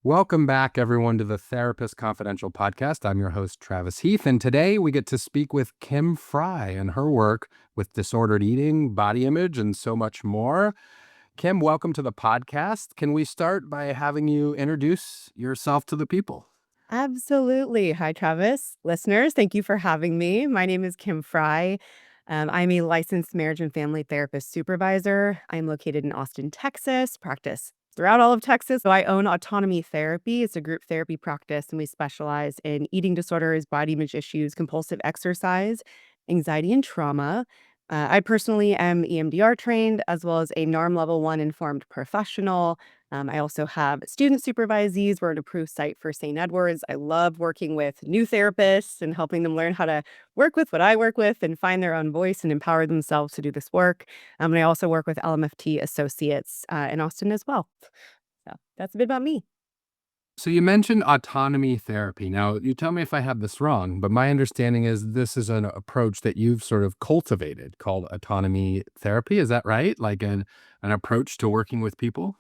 Welcome back, everyone, to the Therapist Confidential podcast. I'm your host, Travis Heath, and today we get to speak with Kim Fry and her work with disordered eating, body image, and so much more. Kim, welcome to the podcast. Can we start by having you introduce yourself to the people? Absolutely. Hi, Travis. Listeners, thank you for having me. My name is Kim Fry. I'm a licensed marriage and family therapist supervisor. I'm located in Austin, Texas, practice throughout all of Texas. So I own Autonomy Therapy. It's a group therapy practice, and we specialize in eating disorders, body image issues, compulsive exercise, anxiety, and trauma. I personally am EMDR trained as well as a NARM level one informed professional. I also have student supervisees. We're an approved site for St. Edward's. I love working with new therapists and helping them learn how to work with what I work with and find their own voice and empower themselves to do this work. And I also work with LMFT associates in Austin as well. So that's a bit about me. So you mentioned autonomy therapy. Now, you tell me if I have this wrong, but my understanding is this is an approach that you've sort of cultivated called autonomy therapy. Is that right? Like an approach to working with people?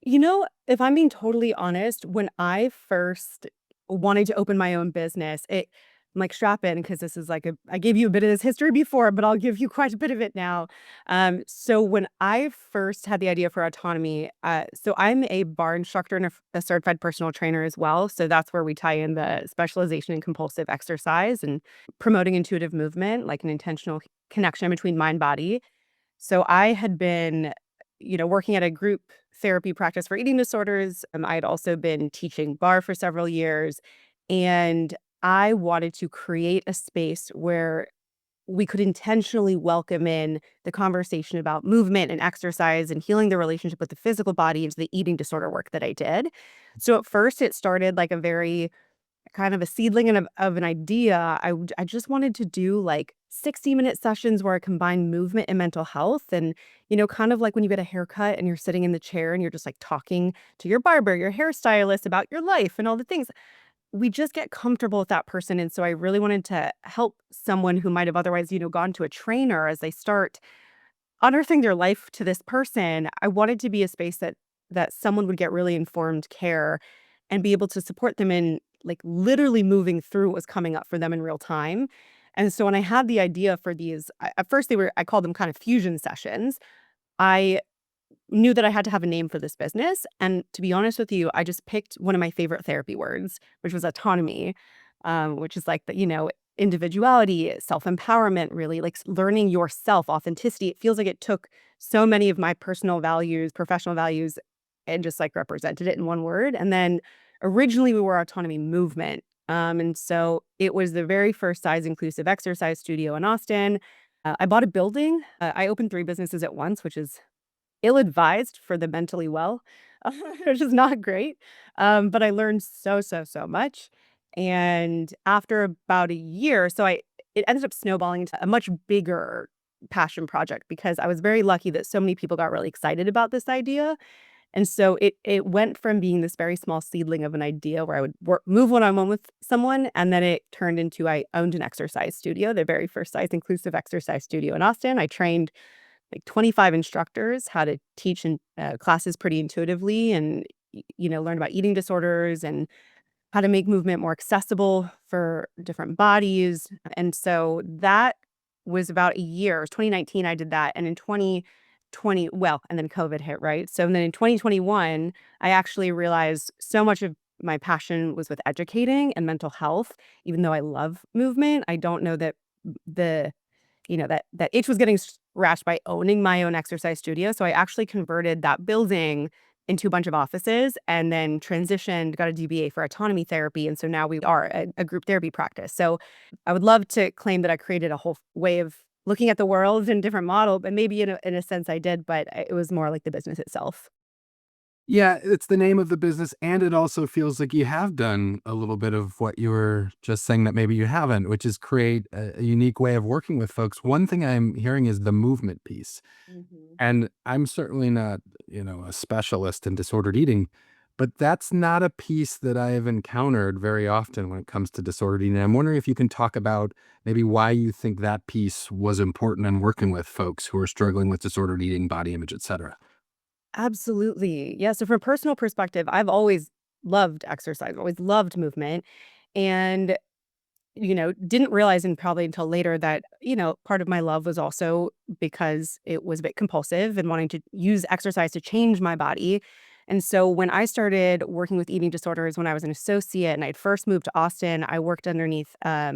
If I'm being totally honest, when I first wanted to open my own business, I'm like, strap in because this is like I gave you a bit of this history before, but I'll give you quite a bit of it now. So when I first had the idea for autonomy, so I'm a bar instructor and a certified personal trainer as well. So that's where we tie in the specialization in compulsive exercise and promoting intuitive movement, like an intentional connection between mind body. So I had been, working at a group therapy practice for eating disorders. I had also been teaching bar for several years, and I wanted to create a space where we could intentionally welcome in the conversation about movement and exercise and healing the relationship with the physical body into the eating disorder work that I did. So at first it started like a very kind of a seedling of an idea. I just wanted to do, like, 60-minute sessions where I combine movement and mental health and, kind of like when you get a haircut and you're sitting in the chair and you're just, like, talking to your barber, your hairstylist about your life and all the things. We just get comfortable with that person, and so I really wanted to help someone who might have otherwise, gone to a trainer as they start unearthing their life to this person. I wanted to be a space that someone would get really informed care and be able to support them in, like, literally moving through what was coming up for them in real time. And so when I had the idea for these, at first I called them kind of fusion sessions. I knew that I had to have a name for this business. And to be honest with you, I just picked one of my favorite therapy words, which was autonomy, which is like individuality, self empowerment, really like learning yourself, authenticity. It feels like it took so many of my personal values, professional values, and just like represented it in one word. And then originally we were autonomy movement. And so it was the very first size inclusive exercise studio in Austin. I bought a building. I opened three businesses at once, which is ill-advised for the mentally well, which is not great, but I learned so, so, so much, and after about a year it ended up snowballing into a much bigger passion project because I was very lucky that so many people got really excited about this idea, and so it went from being this very small seedling of an idea where I would move one-on-one with someone, and then it turned into I owned an exercise studio, the very first size inclusive exercise studio in Austin. I trained like 25 instructors how to teach in classes pretty intuitively and learn about eating disorders and how to make movement more accessible for different bodies. And so that was about a year. It was 2019 I did that, and in 2020, well, and then COVID hit, right? So then in 2021 I actually realized so much of my passion was with educating and mental health. Even though I love movement, I don't know that the that itch was getting scratched by owning my own exercise studio. So I actually converted that building into a bunch of offices and then transitioned, got a DBA for autonomy therapy. And so now we are a group therapy practice. So I would love to claim that I created a whole way of looking at the world in a different model, but maybe in a sense I did, but it was more like the business itself. Yeah, it's the name of the business, and it also feels like you have done a little bit of what you were just saying that maybe you haven't, which is create a unique way of working with folks. One thing I'm hearing is the movement piece. Mhm. And I'm certainly not, a specialist in disordered eating, but that's not a piece that I have encountered very often when it comes to disordered eating. I'm wondering if you can talk about maybe why you think that piece was important in working with folks who are struggling with disordered eating, body image, et cetera. Absolutely. Yeah, so from a personal perspective, I've always loved exercise, always loved movement, and, didn't realize and probably until later that, part of my love was also because it was a bit compulsive and wanting to use exercise to change my body. And so when I started working with eating disorders when I was an associate and I'd first moved to Austin, I worked underneath, a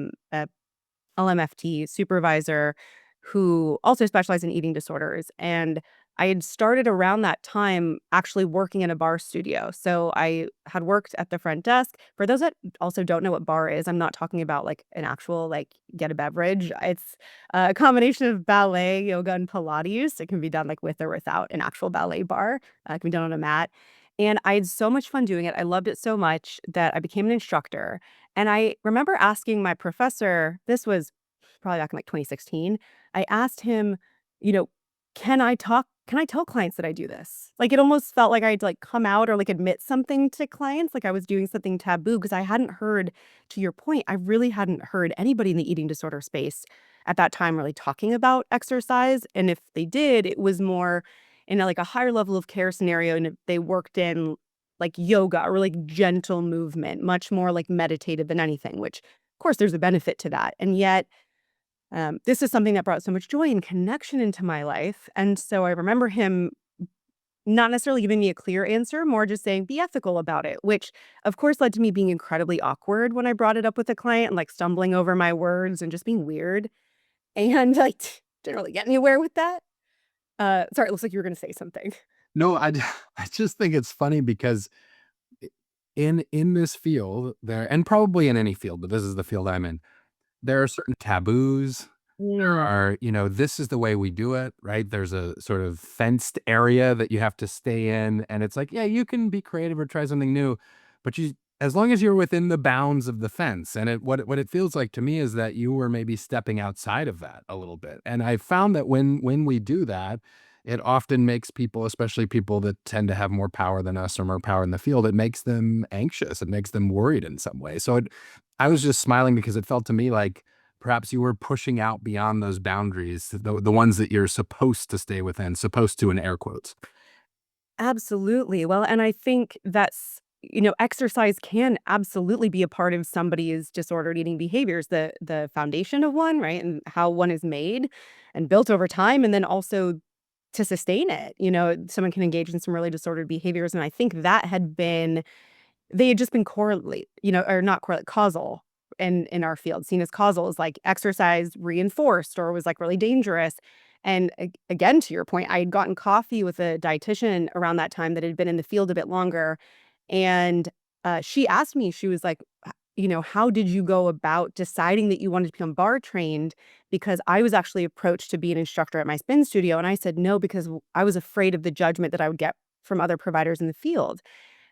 LMFT supervisor who also specialized in eating disorders. And I had started around that time actually working in a bar studio. So I had worked at the front desk. For those that also don't know what bar is, I'm not talking about like an actual like get a beverage. It's a combination of ballet, yoga, and Pilates. It can be done like with or without an actual ballet bar. It can be done on a mat. And I had so much fun doing it. I loved it so much that I became an instructor. And I remember asking my professor, this was probably back in like 2016. I asked him, you know, can I tell clients that I do this? Like it almost felt like I had to like come out or like admit something to clients, like I was doing something taboo because I hadn't heard, to your point, I really hadn't heard anybody in the eating disorder space at that time really talking about exercise. And if they did, it was more in like a higher level of care scenario. And if they worked in like yoga or like gentle movement, much more like meditative than anything, which of course there's a benefit to that. And yet this is something that brought so much joy and connection into my life. And so I remember him not necessarily giving me a clear answer, more just saying, be ethical about it, which of course led to me being incredibly awkward when I brought it up with a client and like stumbling over my words and just being weird. And like didn't really get anywhere with that. Sorry, it looks like you were going to say something. No, I just think it's funny because in this field there, and probably in any field, but this is the field I'm in, there are certain taboos. There Mm, are, this is the way we do it, right? There's a sort of fenced area that you have to stay in, and it's like, yeah, you can be creative or try something new, but as long as you're within the bounds of the fence, and what it feels like to me is that you were maybe stepping outside of that a little bit, and I found that when we do that, it often makes people, especially people that tend to have more power than us or more power in the field, it makes them anxious, it makes them worried in some way. So I was just smiling because it felt to me like perhaps you were pushing out beyond those boundaries, the ones that you're supposed to stay within, supposed to in air quotes. absolutely. Well, and I think that's, exercise can absolutely be a part of somebody's disordered eating behaviors, the foundation of one, right? And how one is made and built over time, and then also to sustain it. Someone can engage in some really disordered behaviors. And I think that had been they had just been correlate, or not correlate, causal in our field, seen as causal as like exercise reinforced or was like really dangerous. And again, to your point, I had gotten coffee with a dietitian around that time that had been in the field a bit longer. And she asked me, she was like, how did you go about deciding that you wanted to become bar trained? Because I was actually approached to be an instructor at my spin studio. And I said no, because I was afraid of the judgment that I would get from other providers in the field.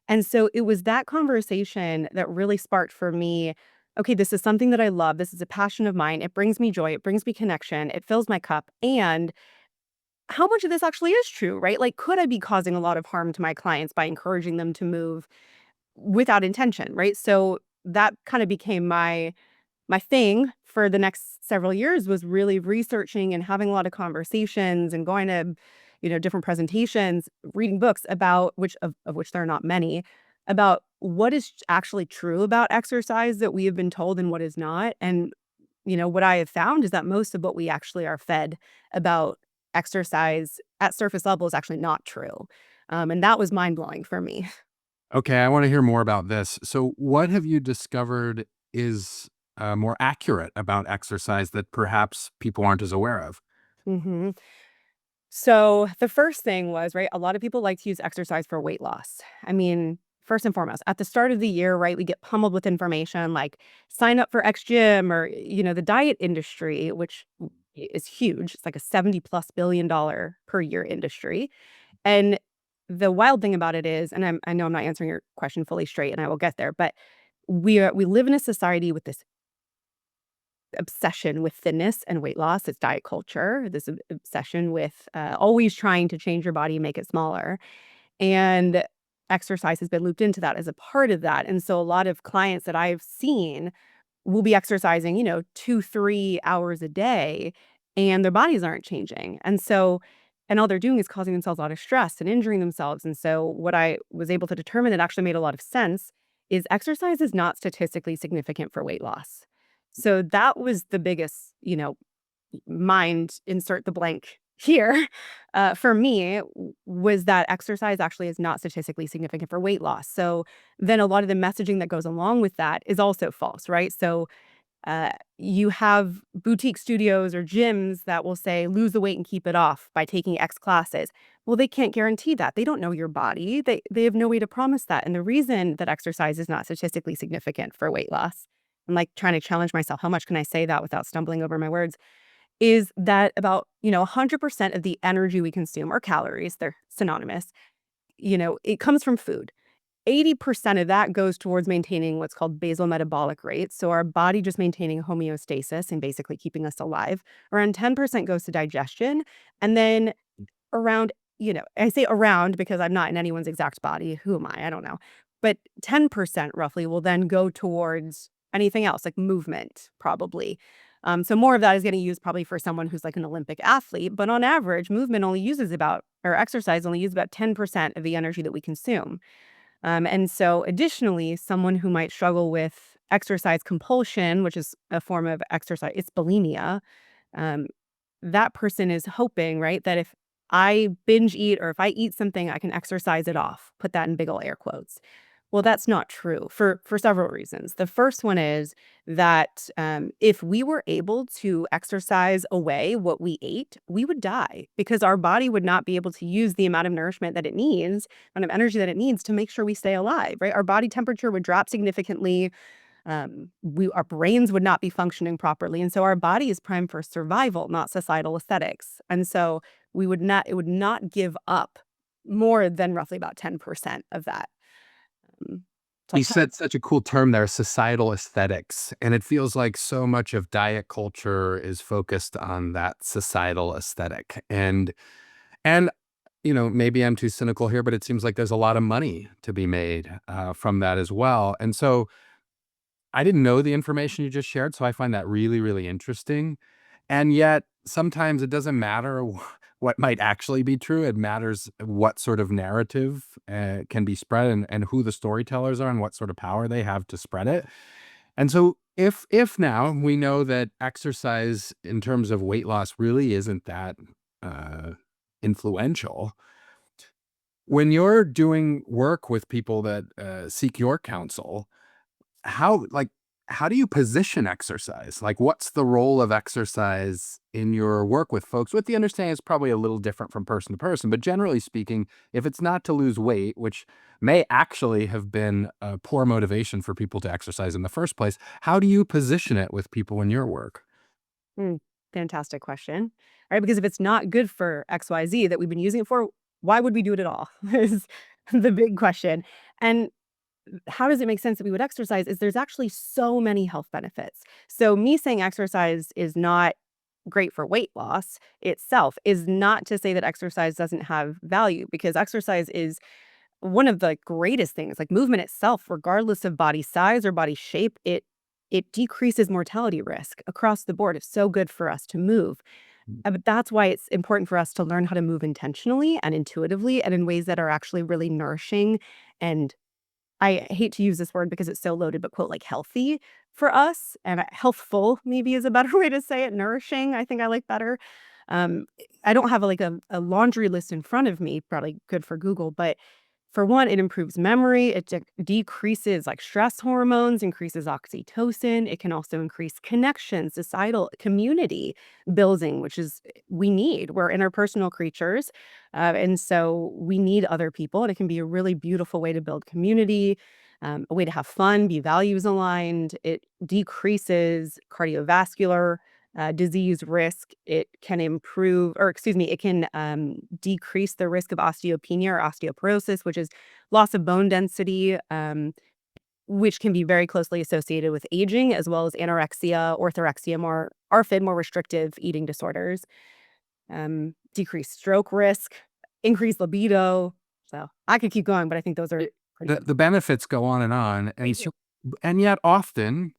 And so it was that conversation that really sparked for me, okay, this is something that I love. This is a passion of mine. It brings me joy. It brings me connection. It fills my cup. And how much of this actually is true, right? Like, could I be causing a lot of harm to my clients by encouraging them to move without intention, right? So that kind of became my thing for the next several years was really researching and having a lot of conversations and going to, different presentations, reading books about of which there are not many, about what is actually true about exercise that we have been told and what is not. And, what I have found is that most of what we actually are fed about exercise at surface level is actually not true. And that was mind blowing for me. Okay, I want to hear more about this. So, what have you discovered is more accurate about exercise that perhaps people aren't as aware of? hmm So the first thing was, right, a lot of people like to use exercise for weight loss. I mean, first and foremost, at the start of the year, right, we get pummeled with information like sign up for X gym or, the diet industry, which is huge. It's like a 70 plus $1 billion per year industry. And the wild thing about it is, and I know I'm not answering your question fully straight and I will get there, but we live in a society with this obsession with thinness and weight loss. It's diet culture, this obsession with always trying to change your body, make it smaller. And exercise has been looped into that as a part of that. And so a lot of clients that I've seen will be exercising, 2, 3 hours a day, and their bodies aren't changing. And so And all they're doing is causing themselves a lot of stress and injuring themselves. And so, what I was able to determine that actually made a lot of sense is exercise is not statistically significant for weight loss. So, that was the biggest, mind insert the blank here for me was that exercise actually is not statistically significant for weight loss. So, then a lot of the messaging that goes along with that is also false, right? So, you have boutique studios or gyms that will say, lose the weight and keep it off by taking X classes. Well, they can't guarantee that. They don't know your body. They have no way to promise that. And the reason that exercise is not statistically significant for weight loss, I'm like trying to challenge myself. How much can I say that without stumbling over my words? Is that about, 100% of the energy we consume or calories, they're synonymous, it comes from food. 80% of that goes towards maintaining what's called basal metabolic rate. So our body just maintaining homeostasis and basically keeping us alive. Around 10% goes to digestion. And then around, I say around because I'm not in anyone's exact body. Who am I? I don't know. But 10% roughly will then go towards anything else, like movement, probably. So more of that is getting used probably for someone who's like an Olympic athlete. But on average, movement only uses about, or exercise only uses about 10% of the energy that we consume. And so, additionally, someone who might struggle with exercise compulsion, which is a form of exercise, it's bulimia. Um, that person is hoping, right, that if I binge eat or if I eat something, I can exercise it off. Put that in big ol' air quotes. Well, that's not true for several reasons. The first one is that if we were able to exercise away what we ate, we would die because our body would not be able to use the amount of nourishment that it needs, amount of energy that it needs to make sure we stay alive. Right, our body temperature would drop significantly. Our brains would not be functioning properly, and so our body is primed for survival, not societal aesthetics. And so we would not, it would not give up more than roughly about 10% of that. So You that's how said such a cool term there, societal aesthetics, and it feels like so much of diet culture is focused on that societal aesthetic. And maybe I'm too cynical here, but it seems like there's a lot of money to be made from that as well. And so I didn't know the information you just shared, so I find that really, really interesting. And yet, sometimes it doesn't matter what might actually be true. It matters what sort of narrative can be spread, and who the storytellers are and what sort of power they have to spread it. And so, if now we know that exercise in terms of weight loss really isn't that uh, influential, when you're doing work with people that seek your counsel, how like how do you position exercise? Like, what's the role of exercise in your work with folks? With the understanding it's probably a little different from person to person, but generally speaking, if it's not to lose weight, which may actually have been a poor motivation for people to exercise in the first place, how do you position it with people in your work? mm, fantastic question. Right? Because if it's not good for XYZ that we've been using it for, why would we do it at all? Is the big question. And how does it make sense that we would exercise is there's actually so many health benefits. So me saying exercise is not great for weight loss itself is not to say that exercise doesn't have value because exercise is one of the greatest things, like movement itself, regardless of body size or body shape, it decreases mortality risk across the board. It's so good for us to move. But that's why it's important for us to learn how to move intentionally and intuitively and in ways that are actually really nourishing and I hate to use this word because it's so loaded, but quote, like healthy for us and healthful maybe is a better way to say it. Nourishing, I think I like better. Um, I don't have a laundry list in front of me, probably good for Google, but for one, it improves memory, it decreases like stress hormones, increases oxytocin. It can also increase connection, societal community building, which is we need. We're interpersonal creatures. And so we need other people. And it can be a really beautiful way to build community, a way to have fun, be values aligned. It decreases cardiovascular disease risk. It can improve, or excuse me, it can decrease the risk of osteopenia or osteoporosis, which is loss of bone density, which can be very closely associated with aging, as well as anorexia, orthorexia, more ARFID, more restrictive eating disorders, decreased stroke risk, increased libido. So I could keep going, but I think those are It- pretty the good. the benefits go on, They and do. so, and yet often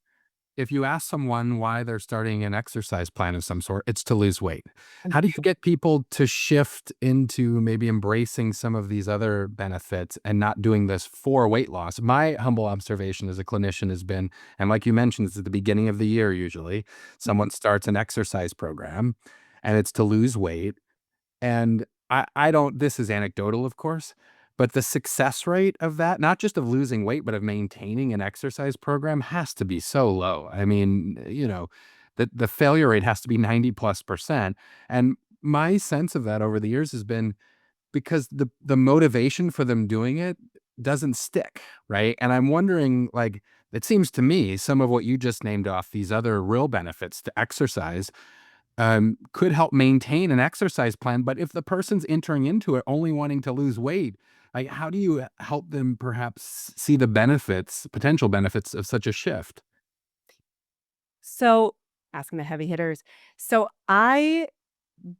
if you ask someone why they're starting an exercise plan of some sort, it's to lose weight. How do you get people to shift into maybe embracing some of these other benefits and not doing this for weight loss? My humble observation as a clinician has been, and like you mentioned, it's at the beginning of the year usually, someone starts an exercise program and it's to lose weight. And I don't, this is anecdotal, of course, but the success rate of that, not just of losing weight, but of maintaining an exercise program has to be so low. I mean, the failure rate has to be 90+%. And my sense of that over the years has been because the motivation for them doing it doesn't stick, right? And I'm wondering, like, it seems to me some of what you just named off, these other real benefits to exercise could help maintain an exercise plan. But if the person's entering into it only wanting to lose weight, like how do you help them perhaps see the benefits, potential benefits of such a shift? So, asking the heavy hitters. So, I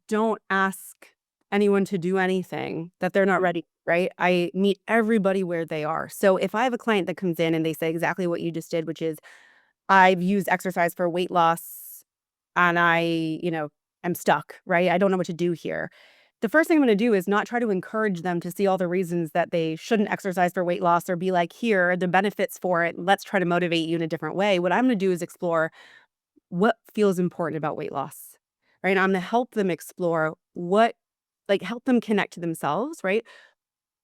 don't ask anyone to do anything that they're not ready, right? I meet everybody where they are. So, if I have a client that comes in and they say exactly what you just did, which is, "I've used exercise for weight loss and am stuck, right? I don't know what to do here." The first thing I'm gonna do is not try to encourage them to see all the reasons that they shouldn't exercise for weight loss or be like, "Here are the benefits for it. Let's try to motivate you in a different way." What I'm gonna do is explore what feels important about weight loss, right? I'm gonna help them explore help them connect to themselves, right?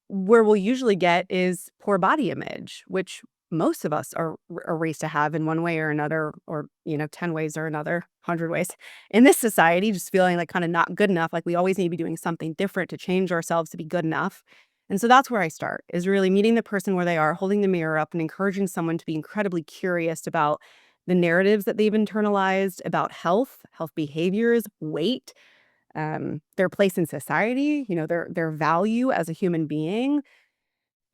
Where we'll usually get is poor body image, which most of us are raised to have in one way or another, or 10 ways or another, 100 ways. In this society, just feeling like kind of not good enough, like we always need to be doing something different to change ourselves to be good enough. And so that's where I start, is really meeting the person where they are, holding the mirror up and encouraging someone to be incredibly curious about the narratives that they've internalized about health behaviors, weight, their place in society, their value as a human being,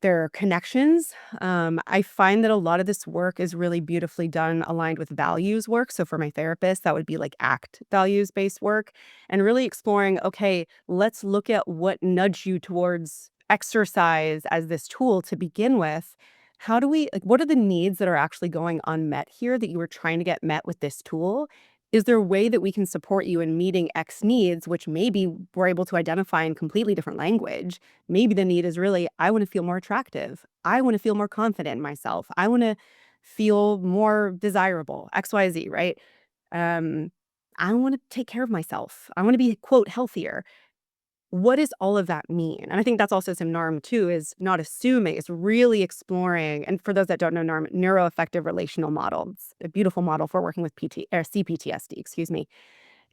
their connections. I find that a lot of this work is really beautifully done, aligned with values work. So for my therapist, that would be like ACT values based work, and really exploring, okay, let's look at what nudged you towards exercise as this tool to begin with. How do we, like, what are the needs that are actually going unmet here that you were trying to get met with this tool? Is there a way that we can support you in meeting X needs, which maybe we're able to identify in completely different language? Maybe the need is really, I want to feel more attractive. I want to feel more confident in myself. I want to feel more desirable, XYZ, right? Um, I want to take care of myself. I want to be, quote, healthier. What does all of that mean? And I think that's also some NARM too, is not assuming, it's really exploring. And for those that don't know NARM, neuroaffective relational model, it's a beautiful model for working with CPTSD, excuse me.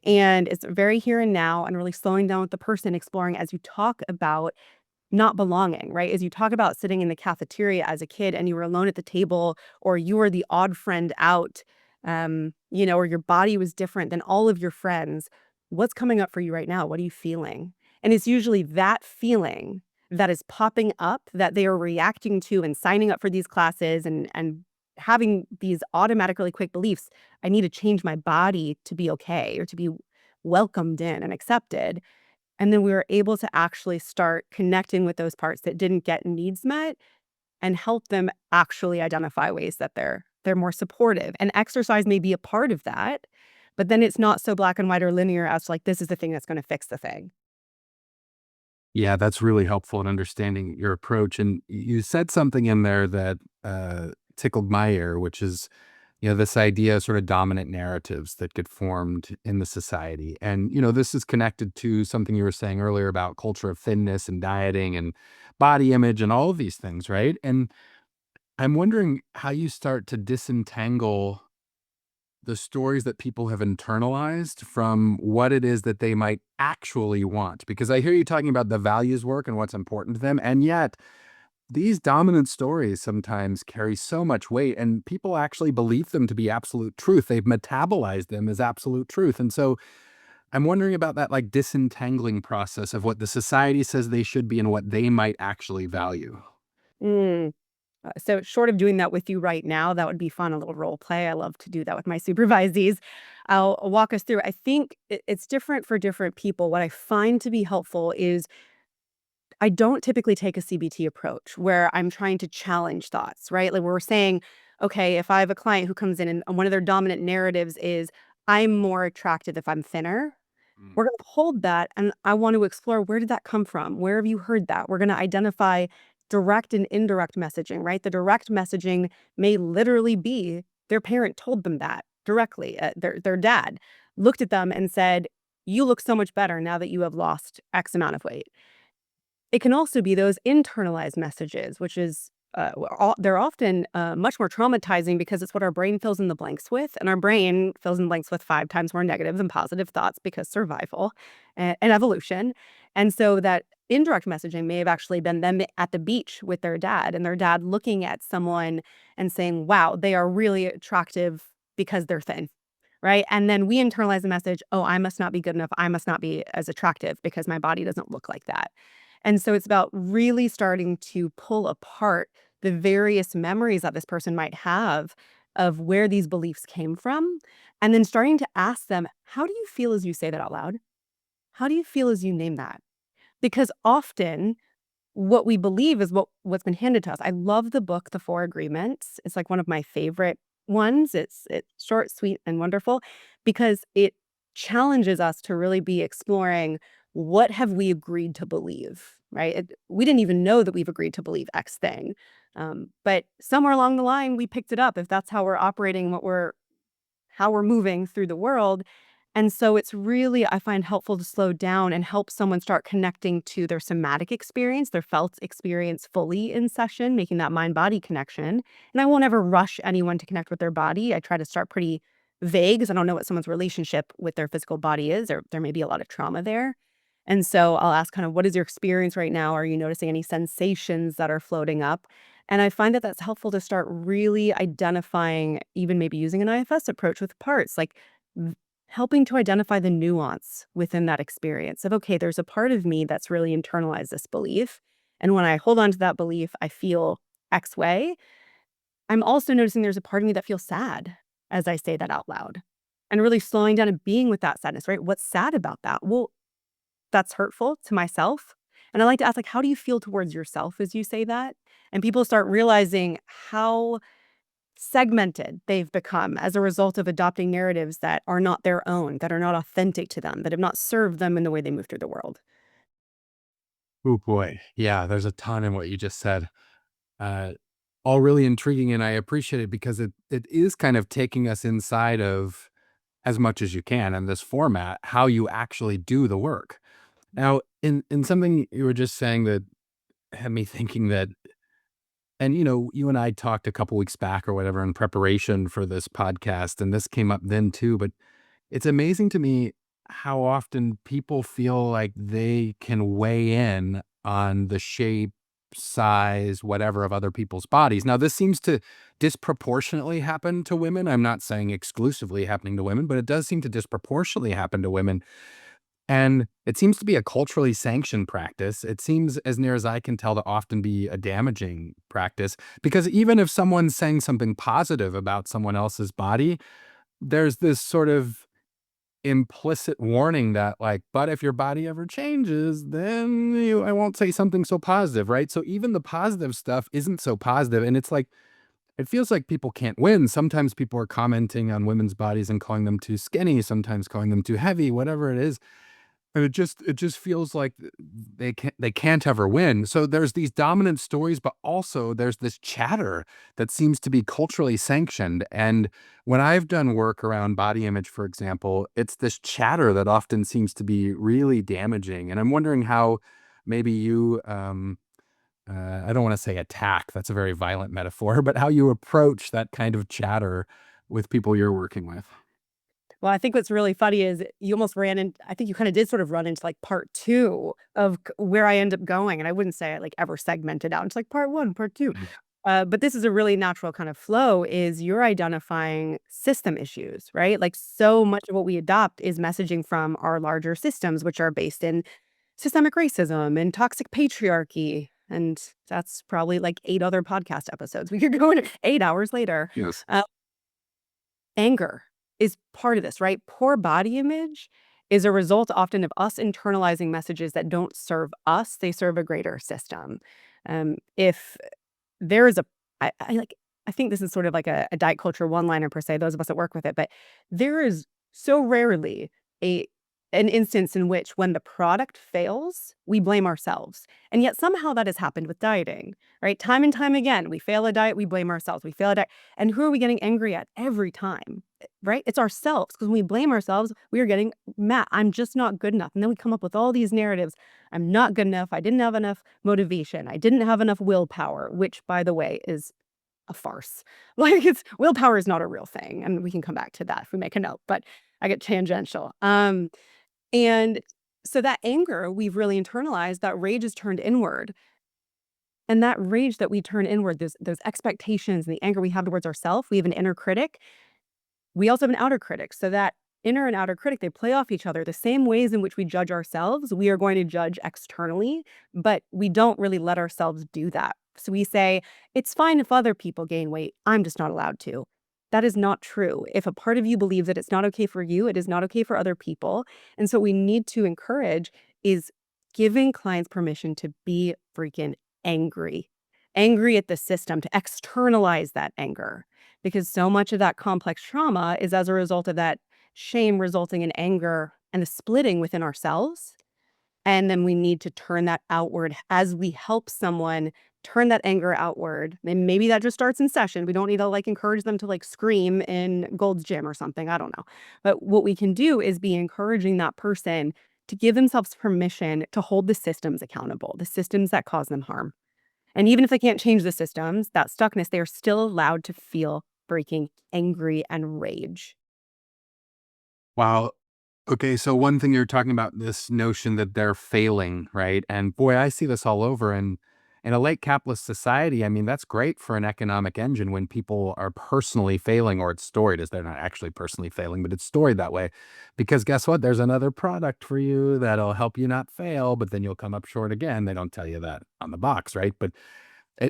And it's very here and now and really slowing down with the person, exploring as you talk about not belonging, right? As you talk about sitting in the cafeteria as a kid and you were alone at the table, or you were the odd friend out, or your body was different than all of your friends. What's coming up for you right now? What are you feeling? And it's usually that feeling that is popping up that they are reacting to and signing up for these classes and having these automatically quick beliefs. I need to change my body to be okay or to be welcomed in and accepted. And then we were able to actually start connecting with those parts that didn't get needs met and help them actually identify ways that they're more supportive. And exercise may be a part of that, but then it's not so black and white or linear as to, like, this is the thing that's going to fix the thing. Yeah, that's really helpful in understanding your approach. And you said something in there that tickled my ear, which is, this idea of sort of dominant narratives that get formed in the society. And, this is connected to something you were saying earlier about culture of thinness and dieting and body image and all of these things, right? And I'm wondering how you start to disentangle the stories that people have internalized from what it is that they might actually want. Because I hear you talking about the values work and what's important to them. And yet, these dominant stories sometimes carry so much weight, and people actually believe them to be absolute truth. They've metabolized them as absolute truth. And so I'm wondering about that, like, disentangling process of what the society says they should be and what they might actually value. Mm. So short of doing that with you right now, that would be fun, a little role play. I love to do that with my supervisees. I'll walk us through. I think it's different for different people. What I find to be helpful is I don't typically take a CBT approach where I'm trying to challenge thoughts, right? Like we're saying, okay, if I have a client who comes in and one of their dominant narratives is, I'm more attractive if I'm thinner, Mm. we're going to hold that and I want to explore, where did that come from? Where have you heard that? We're going to identify direct and indirect messaging, right? The direct messaging may literally be their parent told them that directly. Their dad looked at them and said, you look so much better now that you have lost X amount of weight. It can also be those internalized messages, which is they're often much more traumatizing because it's what our brain fills in the blanks with, and our brain fills in the blanks with 5 times more negative than positive thoughts because survival and evolution. And so that indirect messaging may have actually been them at the beach with their dad, and their dad looking at someone and saying, "Wow, they are really attractive because they're thin." Right. And then we internalize the message, oh, I must not be good enough. I must not be as attractive because my body doesn't look like that. And so it's about really starting to pull apart the various memories that this person might have of where these beliefs came from. And then starting to ask them, how do you feel as you say that out loud? How do you feel as you name that? Because often what we believe is what's been handed to us. I love the book, The Four Agreements. It's like one of my favorite ones. It's short, sweet, and wonderful because it challenges us to really be exploring, what have we agreed to believe, right? We didn't even know that we've agreed to believe X thing. But somewhere along the line, we picked it up. If that's how we're operating, how we're moving through the world. And so it's really, I find, helpful to slow down and help someone start connecting to their somatic experience, their felt experience fully in session, making that mind body connection. And I won't ever rush anyone to connect with their body. I try to start pretty vague because I don't know what someone's relationship with their physical body is, or there may be a lot of trauma there. And so I'll ask kind of, what is your experience right now? Are you noticing any sensations that are floating up? And I find that that's helpful to start really identifying, even maybe using an IFS approach with parts, like v- helping to identify the nuance within that experience of, okay, there's a part of me that's really internalized this belief. And when I hold on to that belief, I feel X way. I'm also noticing there's a part of me that feels sad as I say that out loud, and really slowing down and being with that sadness, right? What's sad about that? Well, that's hurtful to myself. And I like to ask, like, how do you feel towards yourself as you say that? And people start realizing how segmented they've become as a result of adopting narratives that are not their own, that are not authentic to them, that have not served them in the way they move through the world. Oh boy. Yeah, there's a ton in what you just said. Uh, all really intriguing, and I appreciate it because it is kind of taking us inside of, as much as you can in this format, how you actually do the work. Now, in something you were just saying that had me thinking that, and you and I talked a couple weeks back or whatever in preparation for this podcast, and this came up then too, but it's amazing to me how often people feel like they can weigh in on the shape, size, whatever of other people's bodies. Now, this seems to disproportionately happen to women. I'm not saying exclusively happening to women, but it does seem to disproportionately happen to women. And it seems to be a culturally sanctioned practice. It seems, as near as I can tell, to often be a damaging practice because even if someone's saying something positive about someone else's body, there's this sort of implicit warning that, like, but if your body ever changes, then I won't say something so positive, right? So even the positive stuff isn't so positive, and it's like it feels like people can't win. Sometimes people are commenting on women's bodies and calling them too skinny, sometimes calling them too heavy, whatever it is. And it just feels like they can't ever win. So there's these dominant stories, but also there's this chatter that seems to be culturally sanctioned. And when I've done work around body image, for example, it's this chatter that often seems to be really damaging. And I'm wondering how maybe you, I don't want to say attack, that's a very violent metaphor, but how you approach that kind of chatter with people you're working with. Well, I think what's really funny is you almost ran in, I think you kinda did sort of run into, like, part 2 of c where I end up going, and I wouldn't say I, like, ever segmented out. It's like part 1, part 2. But this is a really natural kind of flow, is you're identifying system issues, right? Like, so much of what we adopt is messaging from our larger systems, which are based in systemic racism and toxic patriarchy, and that's probably, like, 8 other podcast episodes. We could go into 8 hours later. Yes. Uh Anger is part of this, right? Poor body image is a result often of us internalizing messages that don't serve us, they serve a greater system. If there is a I like I think this is sort of like a diet culture one-liner per se, those of us that work with it, but there is so rarely a an instance in which when the product fails, we blame ourselves. And yet somehow that has happened with dieting, right? Time and time again, we fail a diet, we blame ourselves. We fail a diet. And who are we getting angry at every time? Right? It's ourselves. Because when we blame ourselves, we are getting mad. I'm just not good enough. And then we come up with all these narratives. I'm not good enough. I didn't have enough motivation. I didn't have enough willpower, which, by the way, is a farce. Like, it's willpower is not a real thing, and we can come back to that if we make a note, but I get tangential. And so that anger we've really internalized, that rage is turned inward, and that rage that we turn inward, those expectations and the anger we have towards ourself, we have an inner critic. We also have an outer critic. So that inner and outer critic, they play off each other. The same ways in which we judge ourselves, we are going to judge externally, but we don't really let ourselves do that. So we say, it's fine if other people gain weight. I'm just not allowed to. That is not true. If a part of you believes that it's not okay for you, it is not okay for other people. And so what we need to encourage is giving clients permission to be freaking angry, angry at the system, to externalize that anger, because so much of that complex trauma is as a result of that shame resulting in anger and the splitting within ourselves. And then we need to turn that outward as we help someone turn that anger outward. And maybe that just starts in session. We don't need to like encourage them to like scream in Gold's Gym or something. I don't know. But what we can do is be encouraging that person to give themselves permission to hold the systems accountable, the systems that cause them harm. And even if they can't change the systems, that stuckness, they are still allowed to feel breaking angry and rage. Wow. Okay, so one thing you're talking about this notion that they're failing, right? And boy, I see this all over. And in a late capitalist society, I mean, that's great for an economic engine when people are personally failing, or it's storied as they're not actually personally failing, but it's storied that way. Because guess what? There's another product for you that'll help you not fail, but then you'll come up short again. They don't tell you that on the box, right? But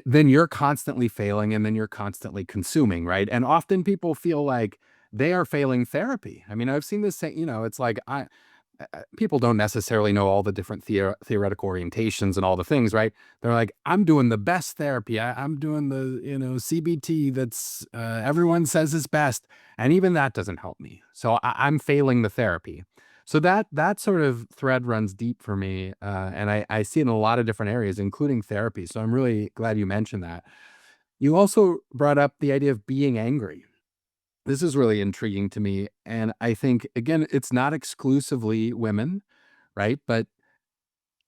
then you're constantly failing, and then you're constantly consuming, right? And often people feel like they are failing therapy. I mean, I've seen this say, it's like people don't necessarily know all the different theoretical orientations and all the things, right? They're like, I'm doing the best therapy. I'm doing the, CBT that's everyone says is best. And even that doesn't help me. So I'm failing the therapy. So that sort of thread runs deep for me. And I see it in a lot of different areas, including therapy. So I'm really glad you mentioned that. You also brought up the idea of being angry. This is really intriguing to me. And I think, again, it's not exclusively women, right? But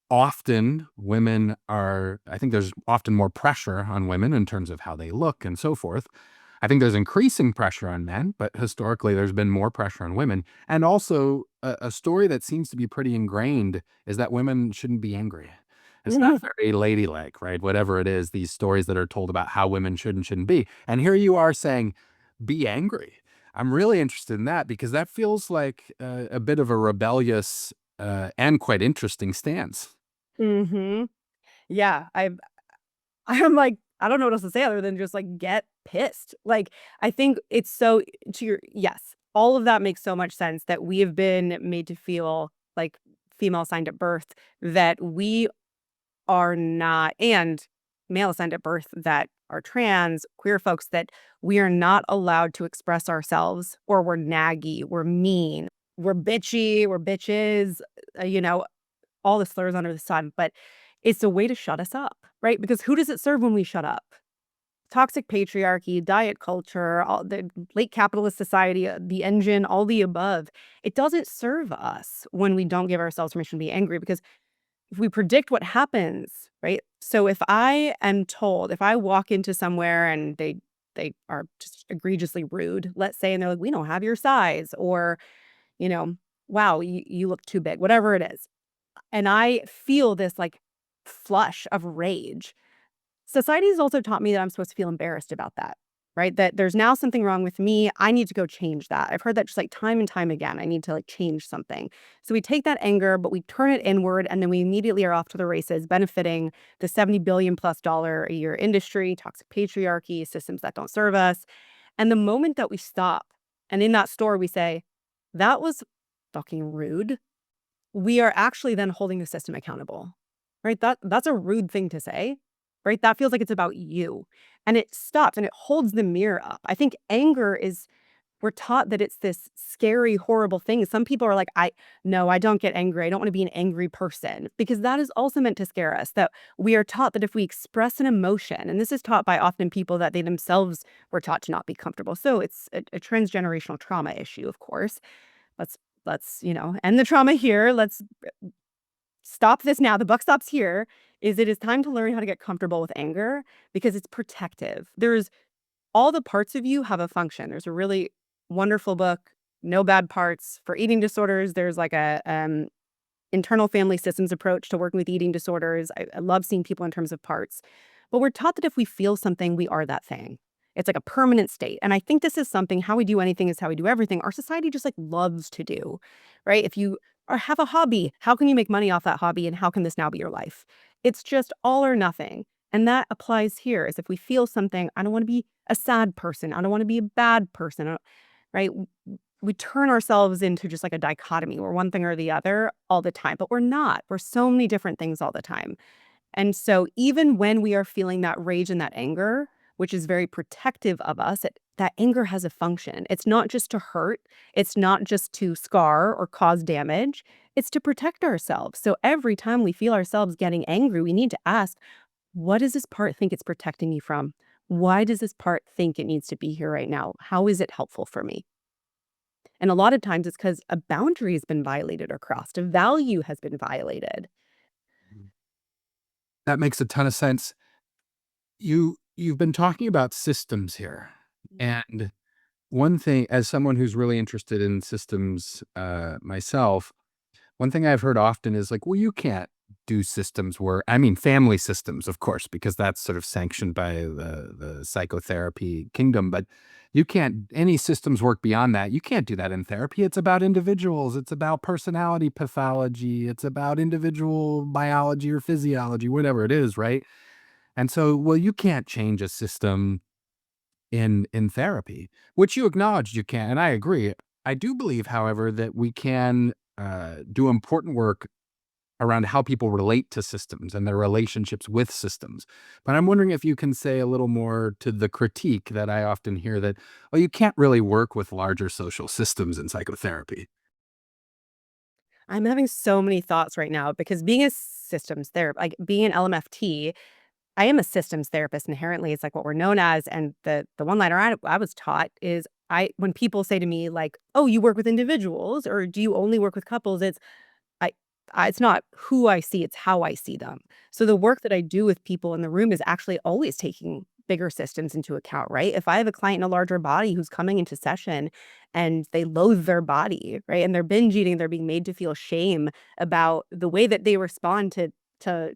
often women are, I think there's often more pressure on women in terms of how they look and so forth. I think there's increasing pressure on men, but historically there's been more pressure on women. And also, a story that seems to be pretty ingrained is that women shouldn't be angry. It's not very ladylike, right? Whatever it is, these stories that are told about how women should and shouldn't be. And here you are saying, be angry. I'm really interested in that because that feels like a bit of a rebellious and quite interesting stance. Mhm. Yeah, I'm like, I don't know what else to say other than just like get pissed. Like, I think it's so to your yes, all of that makes so much sense that we have been made to feel like female assigned at birth that we are not, and male assigned at birth that are trans, queer folks, that we are not allowed to express ourselves, or we're naggy, we're mean, we're bitchy, we're bitches, all the slurs under the sun. But it's a way to shut us up, right? Because who does it serve when we shut up? Toxic patriarchy, diet culture, all the late capitalist society, the engine, all the above. It doesn't serve us when we don't give ourselves permission to be angry, because if we predict what happens, right? So if I am told, if I walk into somewhere and they are just egregiously rude, let's say, and they're like, we don't have your size, or, you know, wow, you look too big, whatever it is. And I feel this like flush of rage. Society has also taught me that I'm supposed to feel embarrassed about that, right? That there's now something wrong with me. I need to go change that. I've heard that just like time and time again. I need to like change something. So we take that anger, but we turn it inward, and then we immediately are off to the races, benefiting the $70 billion+ a year industry, toxic patriarchy, systems that don't serve us. And the moment that we stop and in that store we say, that was fucking rude, we are actually then holding the system accountable, right? That's a rude thing to say. right? That feels like it's about you. And it stops and it holds the mirror up. I think anger is we're taught that it's this scary, horrible thing. Some people are like, no, I don't get angry. I don't want to be an angry person because that is also meant to scare us. That we are taught that if we express an emotion, and this is taught by often people that they themselves were taught to not be comfortable. So it's a transgenerational trauma issue, of course. Let's end the trauma here. Let's stop this now. The buck stops here. It is time to learn how to get comfortable with anger because it's protective. There's all the parts of you have a function. There's a really wonderful book, No Bad Parts for Eating Disorders. There's like a internal family systems approach to working with eating disorders. I love seeing people in terms of parts. But we're taught that if we feel something, we are that thing. It's like a permanent state. And I think this is something, how we do anything is how we do everything. Our society just like loves to do, right? If you have a hobby, how can you make money off that hobby? And how can this now be your life? It's just all or nothing. And that applies here is if we feel something, I don't want to be a sad person. I don't want to be a bad person, right? We turn ourselves into just like a dichotomy. We're one thing or the other all the time, but we're not. We're so many different things all the time. And so even when we are feeling that rage and that anger, which is very protective of us, that anger has a function. It's not just to hurt. It's not just to scar or cause damage. It's to protect ourselves. So every time we feel ourselves getting angry, we need to ask, what does this part think it's protecting me from? Why does this part think it needs to be here right now? How is it helpful for me? And a lot of times it's because a boundary has been violated or crossed, a value has been violated. That makes a ton of sense. You've been talking about systems here, and one thing, as someone who's really interested in systems myself, one thing I've heard often is like, well, you can't do systems work. I mean, family systems, of course, because that's sort of sanctioned by the psychotherapy kingdom. But you can't any systems work beyond that. You can't do that in therapy. It's about individuals. It's about personality pathology. It's about individual biology or physiology, whatever it is, right? And so, well, you can't change a system in therapy, which you acknowledged you can, and I agree. I do believe, however, that we can do important work around how people relate to systems and their relationships with systems. But I'm wondering if you can say a little more to the critique that I often hear that, oh, you can't really work with larger social systems in psychotherapy. I'm having so many thoughts right now because being a systems therapist, like being an LMFT, I am a systems therapist inherently. It's like what we're known as. And the one liner I was taught is when people say to me like, "Oh, you work with individuals or do you only work with couples?" I it's not who I see, it's how I see them. So the work that I do with people in the room is actually always taking bigger systems into account, right? If I have a client in a larger body who's coming into session and they loathe their body, right? And they're binge eating, they're being made to feel shame about the way that they respond to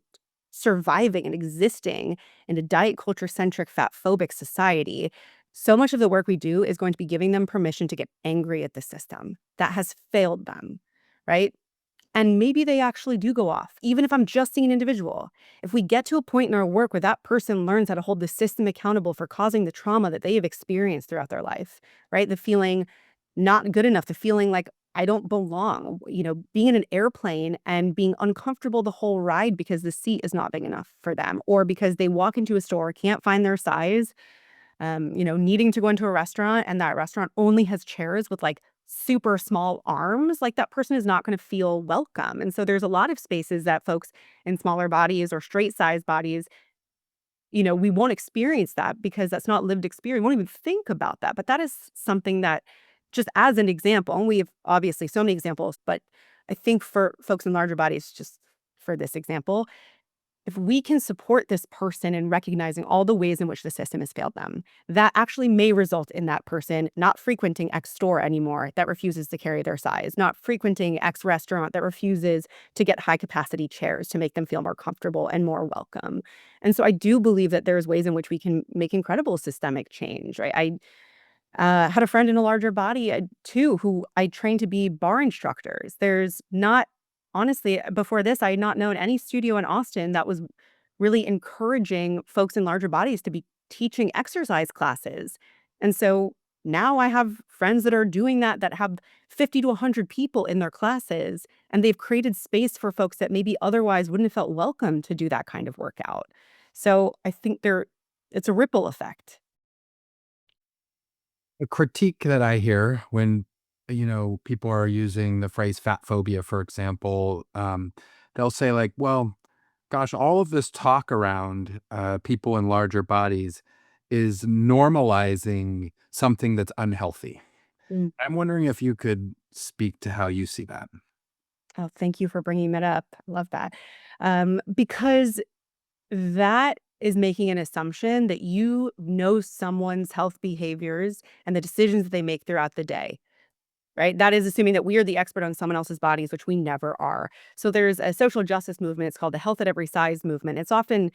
surviving and existing in a diet culture centric fat phobic society. So much of the work we do is going to be giving them permission to get angry at the system that has failed them, right? And maybe they actually do go off, even if I'm just seeing an individual. If we get to a point in our work where that person learns how to hold the system accountable for causing the trauma that they have experienced throughout their life, right? The feeling not good enough, the feeling like I don't belong, being in an airplane and being uncomfortable the whole ride because the seat is not big enough for them, or because they walk into a store, can't find their size, needing to go into a restaurant and that restaurant only has chairs with like super small arms, like that person is not going to feel welcome. And so there's a lot of spaces that folks in smaller bodies or straight size bodies, we won't experience that because that's not lived experience. We won't even think about that. But that is something that, just as an example, and we have obviously so many examples, but I think for folks in larger bodies, just for this example, if we can support this person in recognizing all the ways in which the system has failed them, that actually may result in that person not frequenting X store anymore that refuses to carry their size, not frequenting X restaurant that refuses to get high capacity chairs to make them feel more comfortable and more welcome. And so I do believe that there's ways in which we can make incredible systemic change, right? I had a friend in a larger body, too, who I trained to be bar instructors. There's not honestly, before this, I had not known any studio in Austin that was really encouraging folks in larger bodies to be teaching exercise classes. And so now I have friends that are doing that, that have 50 to 100 people in their classes, and they've created space for folks that maybe otherwise wouldn't have felt welcome to do that kind of workout. So I think it's a ripple effect. A critique that I hear when, people are using the phrase fat phobia, for example, they'll say like, well, gosh, all of this talk around people in larger bodies is normalizing something that's unhealthy. Mm. I'm wondering if you could speak to how you see that. Oh, thank you for bringing that up. I love that. Because that is making an assumption that you know someone's health behaviors and the decisions that they make throughout the day, right? That is assuming that we are the expert on someone else's bodies, which we never are. So there's a social justice movement. It's called the health at every size movement. It's often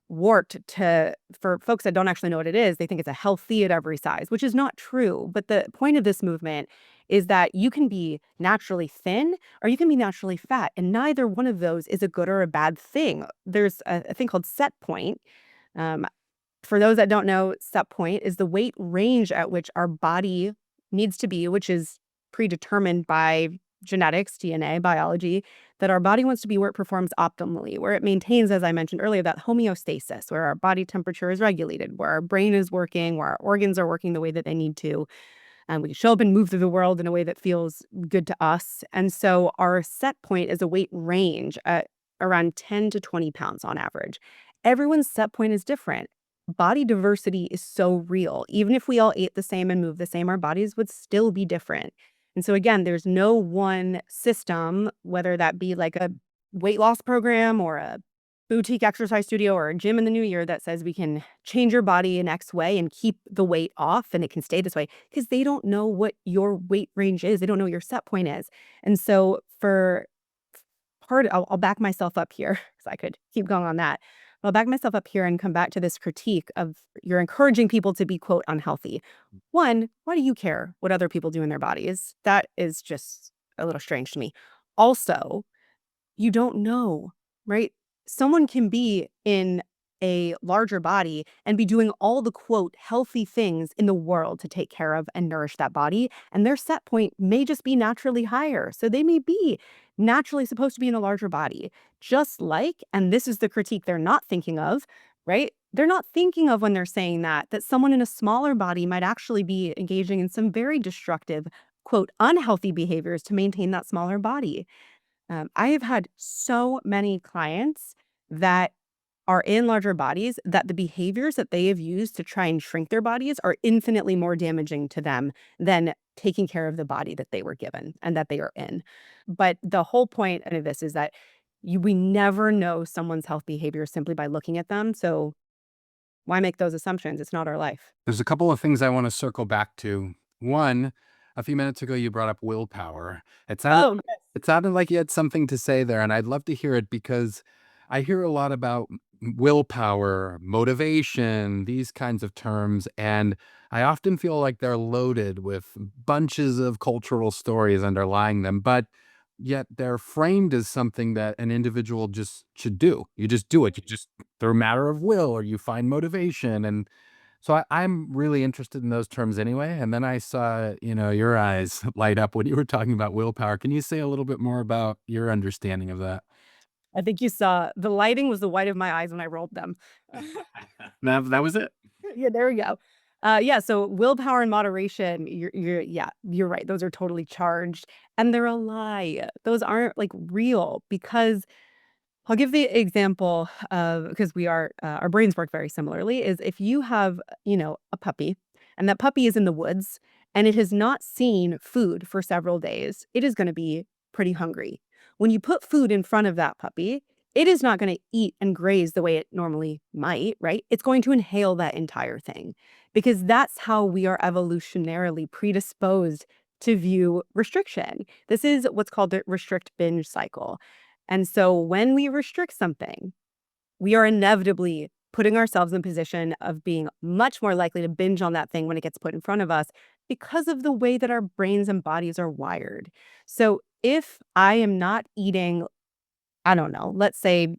warped to for folks that don't actually know what it is, they think it's a healthy at every size, which is not true. But the point of this movement is that you can be naturally thin or you can be naturally fat, and neither one of those is a good or a bad thing. There's a thing called set point. Um, for those that don't know, set point is the weight range at which our body needs to be, which is predetermined by genetics, DNA, biology, that our body wants to be where it performs optimally, where it maintains, as I mentioned earlier, that homeostasis, where our body temperature is regulated, where our brain is working, where our organs are working the way that they need to, and we show up and move through the world in a way that feels good to us. And so our set point is a weight range at around 10 to 20 pounds on average. Everyone's set point is different. Body diversity is so real. Even if we all ate the same and moved the same, our bodies would still be different. And so, again, there's no one system, whether that be like a weight loss program or a boutique exercise studio or a gym in the new year that says we can change your body in X way and keep the weight off and it can stay this way because they don't know what your weight range is. They don't know what your set point is. And so for I'll back myself up here because I could keep going on that. I'll back myself up here and come back to this critique of you're encouraging people to be quote unhealthy. One, why do you care what other people do in their bodies? That is just a little strange to me. Also, you don't know, right? Someone can be in a larger body and be doing all the quote healthy things in the world to take care of and nourish that body. And their set point may just be naturally higher. So they may be naturally supposed to be in a larger body, just like, and this is the critique they're not thinking of, right? They're not thinking of when they're saying that someone in a smaller body might actually be engaging in some very destructive, quote, unhealthy behaviors to maintain that smaller body. I have had so many clients that are in larger bodies that the behaviors that they have used to try and shrink their bodies are infinitely more damaging to them than taking care of the body that they were given and that they are in. But the whole point of this is that we never know someone's health behavior simply by looking at them. So why make those assumptions? It's not our life. There's a couple of things I want to circle back to. One, a few minutes ago, you brought up willpower. It sounded, Oh, it sounded like you had something to say there, and I'd love to hear it because I hear a lot about willpower, motivation, these kinds of terms, and I often feel like they're loaded with bunches of cultural stories underlying them, but yet they're framed as something that an individual just should do. You just do it. You just through a matter of will, or you find motivation, and so I'm really interested in those terms anyway. And then I saw, your eyes light up when you were talking about willpower. Can you say a little bit more about your understanding of that? I think you saw the lighting was the white of my eyes when I rolled them. That was it. Yeah, there we go. Yeah, so willpower and moderation, yeah, you're right. Those are totally charged and they're a lie. Those aren't like real because I'll give the example of because we are our brains work very similarly is if you have, a puppy and that puppy is in the woods and it has not seen food for several days, it is going to be pretty hungry. When you put food in front of that puppy, it is not going to eat and graze the way it normally might, right? It's going to inhale that entire thing because that's how we are evolutionarily predisposed to view restriction. This is what's called the restrict binge cycle. And so when we restrict something, we are inevitably putting ourselves in position of being much more likely to binge on that thing when it gets put in front of us because of the way that our brains and bodies are wired. So if I am not eating, I don't know, let's say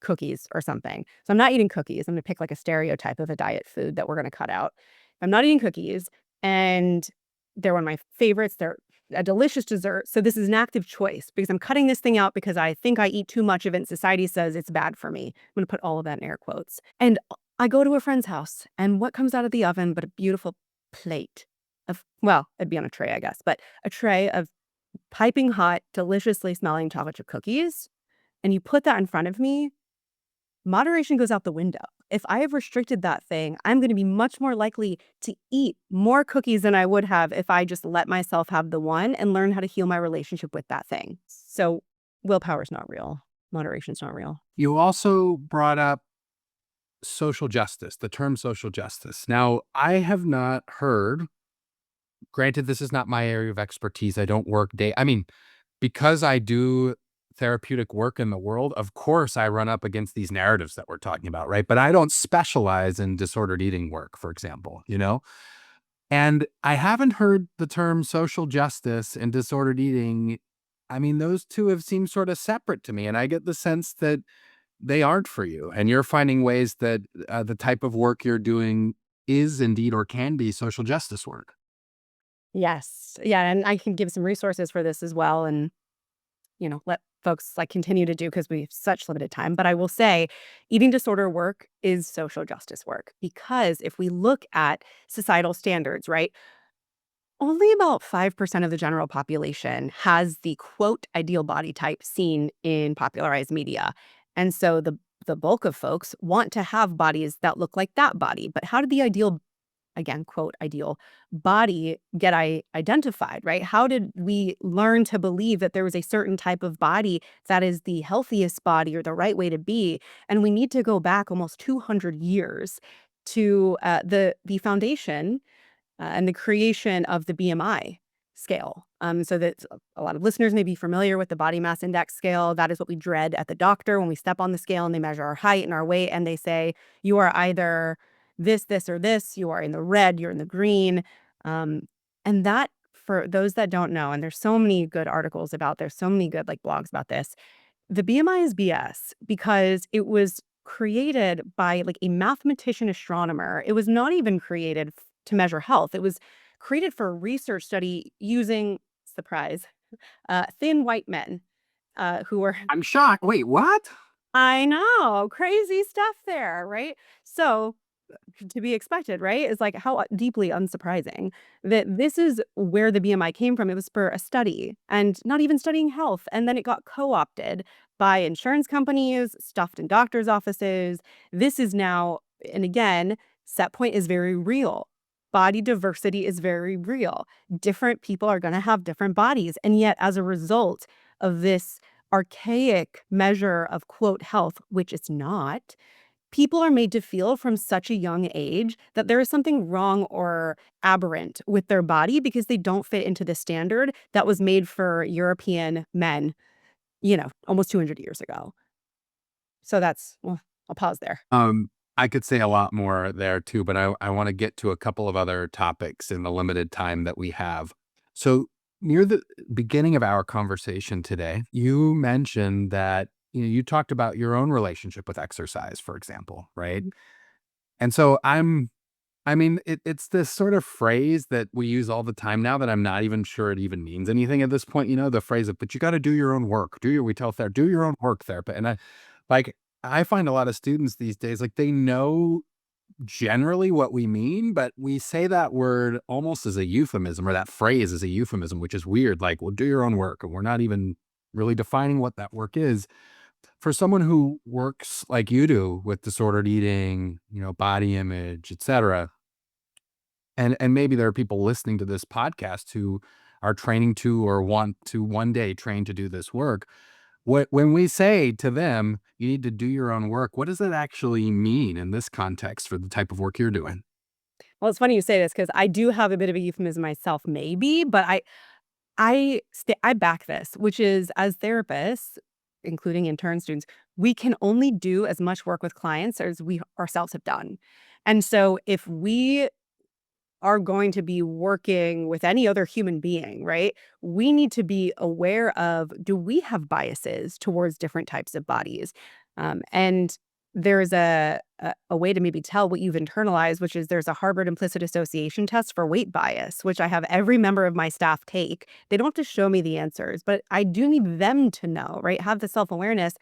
cookies or something. So I'm not eating cookies. I'm going to pick like a stereotype of a diet food that we're going to cut out. I'm not eating cookies and they're one of my favorites. They're a delicious dessert. So this is an active choice because I'm cutting this thing out because I think I eat too much of it and society says it's bad for me. I'm going to put all of that in air quotes. And I go to a friend's house and what comes out of the oven but a beautiful plate of, well, it'd be on a tray, I guess, but a tray of piping hot, deliciously smelling chocolate chip cookies. And you put that in front of me, moderation goes out the window. If I have restricted that thing, I'm going to be much more likely to eat more cookies than I would have if I just let myself have the one and learn how to heal my relationship with that thing. So willpower is not real. Moderation's not real. You also brought up social justice, the term social justice. Now, I have not heard, granted, this is not my area of expertise. I don't work I mean, because I do therapeutic work in the world, of course, I run up against these narratives that we're talking about, right? But I don't specialize in disordered eating work, for example, you know? And I haven't heard the term social justice and disordered eating. I mean, those two have seemed sort of separate to me. And I get the sense that they aren't for you. And you're finding ways that the type of work you're doing is indeed or can be social justice work. Yes. Yeah. And I can give some resources for this as well. And let folks like continue to do because we have such limited time. But I will say eating disorder work is social justice work because if we look at societal standards, right? Only about 5% of the general population has the quote ideal body type seen in popularized media. And so the bulk of folks want to have bodies that look like that body. But how did the ideal, again, quote, ideal body get identified, right? How did we learn to believe that there was a certain type of body that is the healthiest body or the right way to be? And we need to go back almost 200 years to the foundation and the creation of the BMI scale. So that a lot of listeners may be familiar with the body mass index scale. That is what we dread at the doctor when we step on the scale and they measure our height and our weight and they say, you are either this, or this, you are in the red, you're in the green. And that, for those that don't know, and there's so many good articles about, there's so many good like blogs about this, the BMI is BS because it was created by like a mathematician astronomer. It was not even created to measure health. It was created for a research study using, surprise, thin white men who were, I'm shocked. Wait, what? I know, crazy stuff there, right? So to be expected, right? Is like how deeply unsurprising that this is where the BMI came from. It was for a study and not even studying health. And then it got co opted by insurance companies, stuffed in doctors' offices. This is now, and again, set point is very real. Body diversity is very real. Different people are going to have different bodies. And yet, as a result of this archaic measure of quote health, which it's not, people are made to feel from such a young age that there is something wrong or aberrant with their body because they don't fit into the standard that was made for European men, almost 200 years ago. So that's, well, I'll pause there. I could say a lot more there too, but I want to get to a couple of other topics in the limited time that we have. So, near the beginning of our conversation today, you mentioned that you talked about your own relationship with exercise, for example, right? And so I mean, it's this sort of phrase that we use all the time now that I'm not even sure it even means anything at this point. The phrase of, but you got to do your own work. We tell therapist, do your own work, therapist. And like, I find a lot of students these days, like they know generally what we mean, but we say that word almost as a euphemism or that phrase as a euphemism, which is weird. Like, well, do your own work. And we're not even really defining what that work is. For someone who works like you do with disordered eating, body image, etc., and maybe there are people listening to this podcast who are training to or want to one day train to do this work. When we say to them, you need to do your own work, what does that actually mean in this context for the type of work you're doing? Well, it's funny you say this because I do have a bit of a euphemism myself, maybe, but I back this, which is as therapists, including intern students, we can only do as much work with clients as we ourselves have done. And so if we are going to be working with any other human being, right? We need to be aware of, do we have biases towards different types of bodies? And there's a way to maybe tell what you've internalized, which is there's a Harvard implicit association test for weight bias, which I have every member of my staff take. They don't have to show me the answers, but I do need them to know, right? Have the self-awareness.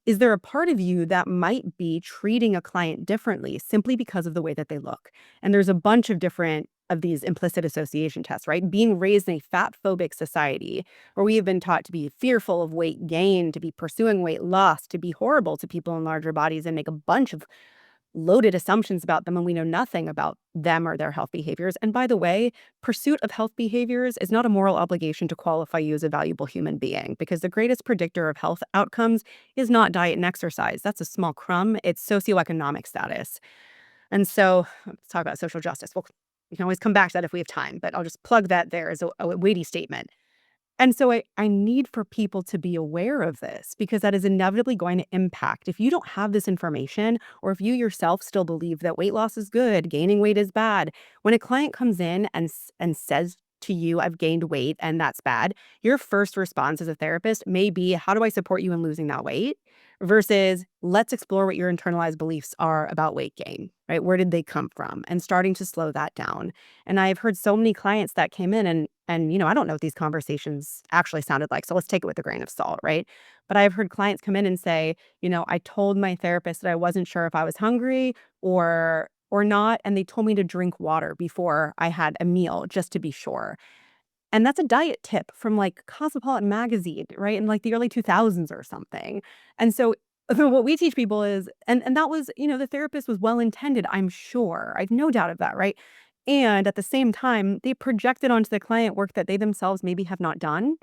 Is there a part of you that might be treating a client differently simply because of the way that they look? And there's a bunch of different of these implicit association tests, right? Being raised in a fat phobic society where we have been taught to be fearful of weight gain, to be pursuing weight loss, to be horrible to people in larger bodies and make a bunch of loaded assumptions about them, and we know nothing about them or their health behaviors. And by the way, pursuit of health behaviors is not a moral obligation to qualify you as a valuable human being, because the greatest predictor of health outcomes is not diet and exercise. That's a small crumb. It's socioeconomic status. And so let's talk about social justice. Well, we can always come back to that if we have time, but I'll just plug that there as a weighty statement. And so I need for people to be aware of this because that is inevitably going to impact. If you don't have this information, or if you yourself still believe that weight loss is good, gaining weight is bad, when a client comes in and says to you, I've gained weight and that's bad, your first response as a therapist may be, how do I support you in losing that weight? Versus let's explore what your internalized beliefs are about weight gain, right? Where did they come from? And starting to slow that down. And I've heard so many clients that came in and I don't know what these conversations actually sounded like, so let's take it with a grain of salt, right? But I've heard clients come in and say, I told my therapist that I wasn't sure if I was hungry or not, and they told me to drink water before I had a meal just to be sure. And that's a diet tip from, like, Cosmopolitan magazine, right, in, like, the early 2000s or something. And so what we teach people is and that was the therapist was well-intended, I'm sure. I've no doubt of that, right? And at the same time, they projected onto the client work that they themselves maybe have not done.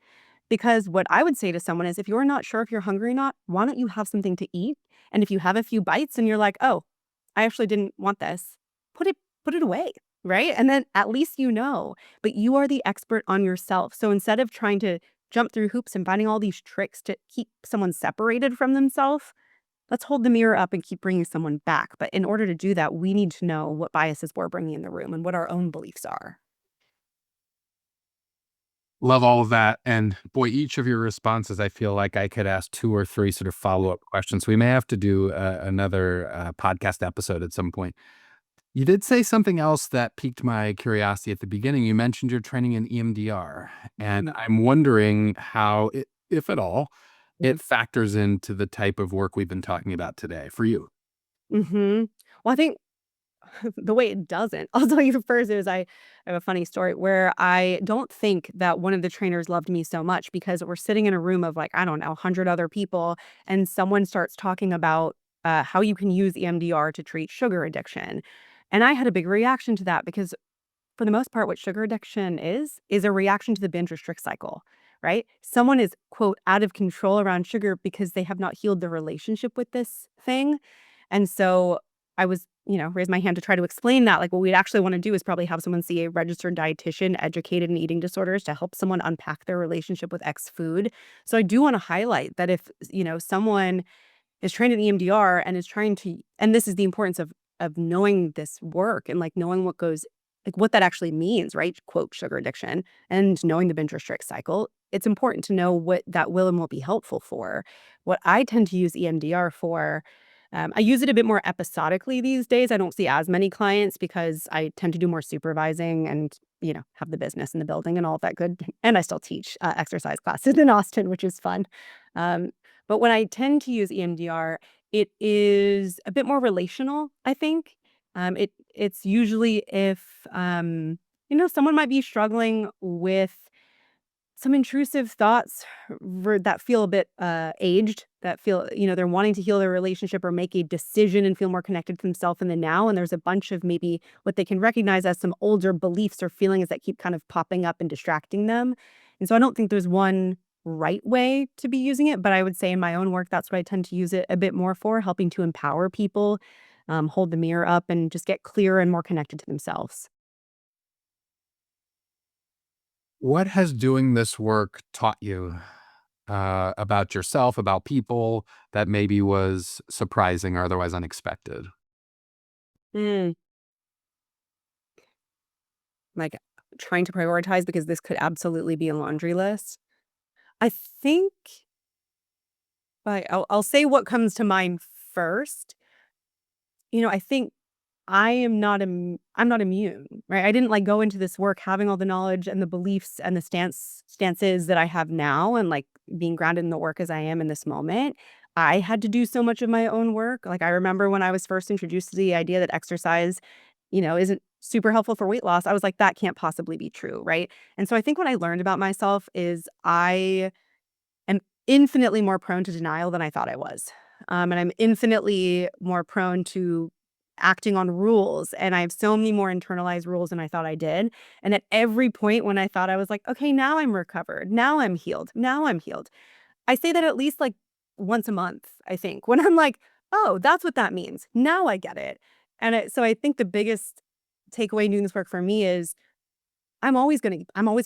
Because what I would say to someone is, if you're not sure if you're hungry or not, why don't you have something to eat? And if you have a few bites and you're like, "Oh, I actually didn't want this," put it put it away, right? And then at least you know, but you are the expert on yourself. So instead of trying to jump through hoops and finding all these tricks to keep someone separated from themselves, let's hold the mirror up and keep bringing someone back. But in order to do that, we need to know what biases we're bringing in the room and what our own beliefs are. Love all of that. And boy, each of your responses, I feel like I could ask two or three sort of follow up questions. We may have to do another podcast episode at some point. You did say something else that piqued my curiosity at the beginning. You mentioned your training in EMDR, and I'm wondering how, if at all, it factors into the type of work we've been talking about today for you. Mhm. Well, I think the way it doesn't, I'll tell you first is I have a funny story where I don't think that one of the trainers loved me so much because we're sitting in a room of, like, I don't know, 100 other people, and someone starts talking about, how you can use EMDR to treat sugar addiction. And I had a big reaction to that because for the most part, what sugar addiction is a reaction to the binge restrict cycle, right? Someone is, quote, out of control around sugar because they have not healed the relationship with this thing. And so I was, raised my hand to try to explain that. Like, what we'd actually want to do is probably have someone see a registered dietitian educated in eating disorders to help someone unpack their relationship with X food. So I do want to highlight that if, someone is trained in EMDR and is trying to and this is the importance of knowing this work and, like, knowing what goes like, what that actually means, right? Quote, "sugar addiction," and knowing the binge restrict cycle. It's important to know what that will and won't be helpful for. What I tend to use EMDR for, I use it a bit more episodically these days. I don't see as many clients because I tend to do more supervising and, have the business in the building and all of that good and I still teach, exercise classes in Austin, which is fun. Um, but when I tend to use EMDR, it is a bit more relational, I think. It's usually if, someone might be struggling with some intrusive thoughts that feel a bit aged, that feel, they're wanting to heal their relationship or make a decision and feel more connected to themselves in the now. And there's a bunch of maybe what they can recognize as some older beliefs or feelings that keep kind of popping up and distracting them. And so I don't think there's one right way to be using it, but I would say in my own work, that's what I tend to use it a bit more for, helping to empower people, hold the mirror up, and just get clearer and more connected to themselves. What has doing this work taught you about yourself, about people that maybe was surprising or otherwise unexpected? Mm, like trying to prioritize because this could absolutely be a laundry list. I think I'll say what comes to mind first. I think I'm not immune, right? I didn't, like, go into this work having all the knowledge and the beliefs and the stances that I have now and, like, being grounded in the work as I am in this moment. I had to do so much of my own work. Like, I remember when I was first introduced to the idea that exercise, isn't super helpful for weight loss, I was like, "That can't possibly be true," right? And so I think what I learned about myself is I am infinitely more prone to denial than I thought I was. And I'm infinitely more prone to acting on rules. And I have so many more internalized rules than I thought I did. And at every point when I thought I was like, okay, now I'm recovered. Now I'm healed. Now I'm healed. I say that at least like once a month, I think, when I'm like, oh, that's what that means. Now I get it. So I think the biggest takeaway doing this work for me is I'm always gonna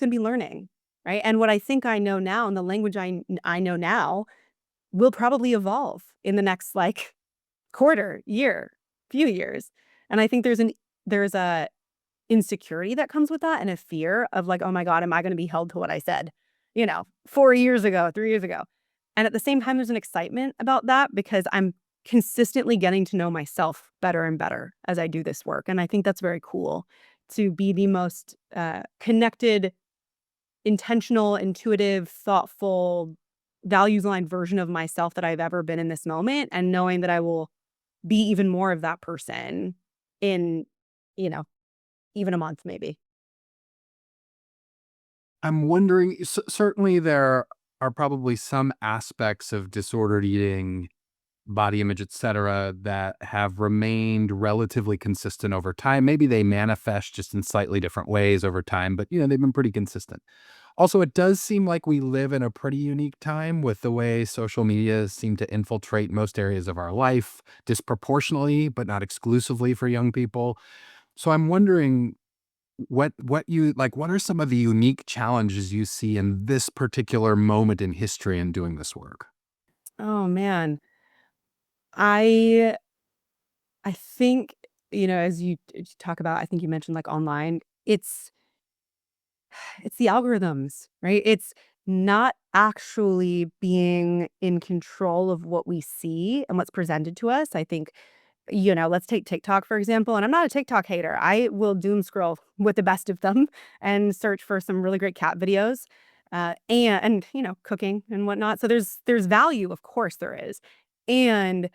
be learning, right? And what I think I know now and the language I know now will probably evolve in the next, like, quarter, year, few years. And I think there's a insecurity that comes with that and a fear of like, "Oh my god, am I gonna be held to what I said, 4 years ago, 3 years ago?" And at the same time, there's an excitement about that because I'm consistently getting to know myself better and better as I do this work, and I think that's very cool to be the most, connected, intentional, intuitive, thoughtful, values-aligned version of myself that I've ever been in this moment, and knowing that I will be even more of that person in, you know, even a month maybe. I'm wondering, certainly there are probably some aspects of disordered eating, body image, etc., that have remained relatively consistent over time. Maybe they manifest just in slightly different ways over time, but they've been pretty consistent. Also, it does seem like we live in a pretty unique time with the way social media seem to infiltrate most areas of our life disproportionately, but not exclusively for young people. So I'm wondering what are some of the unique challenges you see in this particular moment in history in doing this work? Oh, man. I I think, as you talk about, I think you mentioned, like, online, it's the algorithms, right? It's not actually being in control of what we see and what's presented to us. I think, let's take TikTok, for example, and I'm not a TikTok hater. I will doom scroll with the best of them and search for some really great cat videos, and cooking and whatnot. So there's value, of course there is. And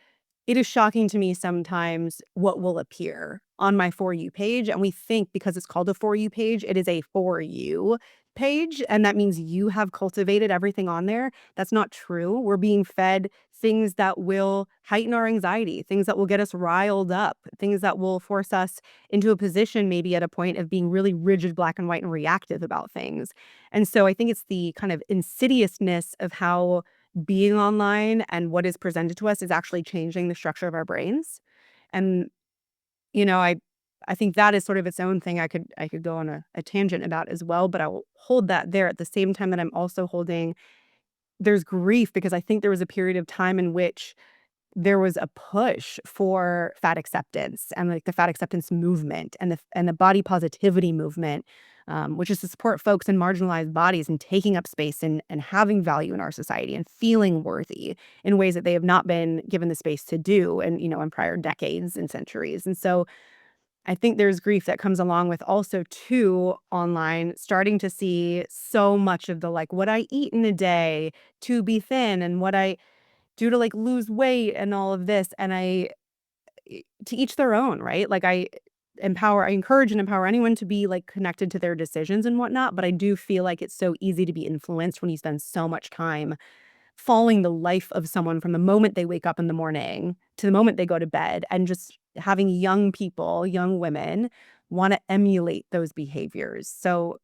it is shocking to me sometimes what will appear on my For You page, and we think because it's called a For You page, it is a For You page, and that means you have cultivated everything on there. That's not true. We're being fed things that will heighten our anxiety, things that will get us riled up, things that will force us into a position maybe at a point of being really rigid, black and white, and reactive about things. And so I think it's the kind of insidiousness of how being online and what is presented to us is actually changing the structure of our brains. And, you know, I I think that is sort of its own thing I could go on a tangent about as well, but I will hold that there at the same time that I'm also holding there's grief because I think there was a period of time in which there was a push for fat acceptance and, like, the fat acceptance movement and the body positivity movement, which is to support folks in marginalized bodies and taking up space and having value in our society and feeling worthy in ways that they have not been given the space to do in prior decades and centuries. And so I think there's grief that comes along with also too online starting to see so much of the, like, what I eat in a day to be thin and what I do to, like, lose weight and all of this, and to each their own, right? Like, I encourage and empower anyone to be, like, connected to their decisions and whatnot, but I do feel like it's so easy to be influenced when you spend so much time following the life of someone from the moment they wake up in the morning to the moment they go to bed, and just having young people, young women, wanna emulate those behaviors. So,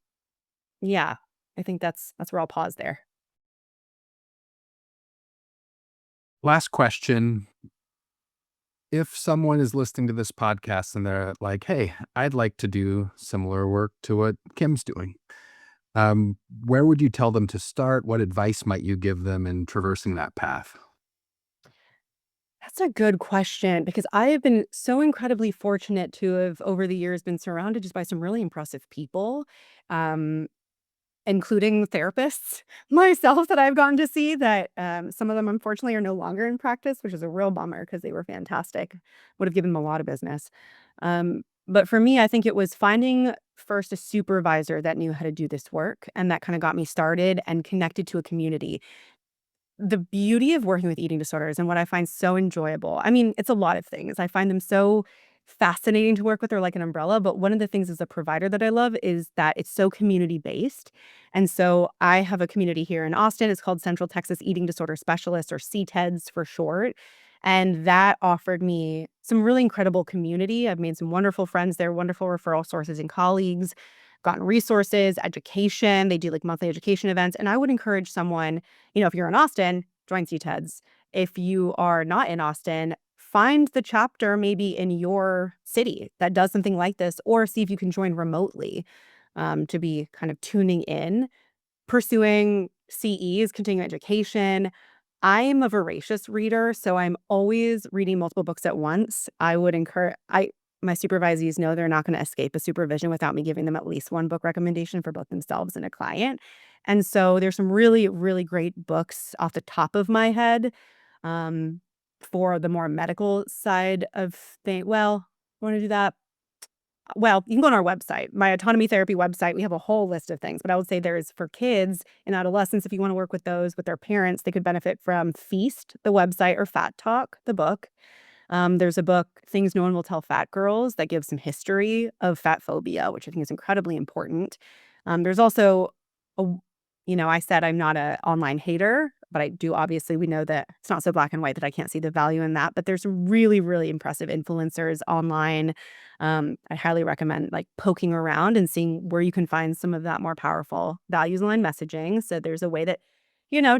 yeah, I think that's where I'll pause there. Last question. If someone is listening to this podcast and they're like, hey, I'd like to do similar work to what Kim's doing, where would you tell them to start? What advice might you give them in traversing that path? That's a good question because I have been so incredibly fortunate to have, over the years, been surrounded just by some really impressive people. Um, including therapists myself that I've gotten to see that, some of them unfortunately are no longer in practice, which is a real bummer because they were fantastic. Would have given them a lot of business. But for me, I think it was finding first a supervisor that knew how to do this work, and that kinda got me started and connected to a community. The beauty of working with eating disorders and what I find so enjoyable, I mean, it's a lot of things. I find them so fascinating to work with. They're like an umbrella, but one of the things as a provider that I love is that it's so community-based, and so I have a community here in Austin. It's called Central Texas Eating Disorder Specialists, or CTEDS for short, and that offered me some really incredible community. I've made some wonderful friends there, wonderful referral sources and colleagues, gotten resources, education. They do, like, monthly education events, and I would encourage someone, if you're in Austin, join CTEDS. If you are not in Austin, find the chapter maybe in your city that does something like this, or see if you can join remotely, to be kind of tuning in, pursuing CEs, continuing education. I'm a voracious reader, so I'm always reading multiple books at once. I would encourage I My supervisees know they're not gonna escape a supervision without me giving them at least one book recommendation for both themselves and a client. And so there's some really, really great books off the top of my head, um, for the more medical side of thing well, wanna do that? Well, you can go on our website, my autonomy therapy website. We have a whole list of things, but I would say there's for kids and adolescents, if you wanna work with those with their parents, they could benefit from Feast, the website, or Fat Talk, the book. There's a book, Things No One Will Tell Fat Girls, that gives some history of fat phobia, which I think is incredibly important. There's also a w I said I'm not a online hater, but I do obviously we know that it's not so black and white that I can't see the value in that, but there's some really, really impressive influencers online. I highly recommend, like, poking around and seeing where you can find some of that more powerful values-aligned messaging. So there's a way that,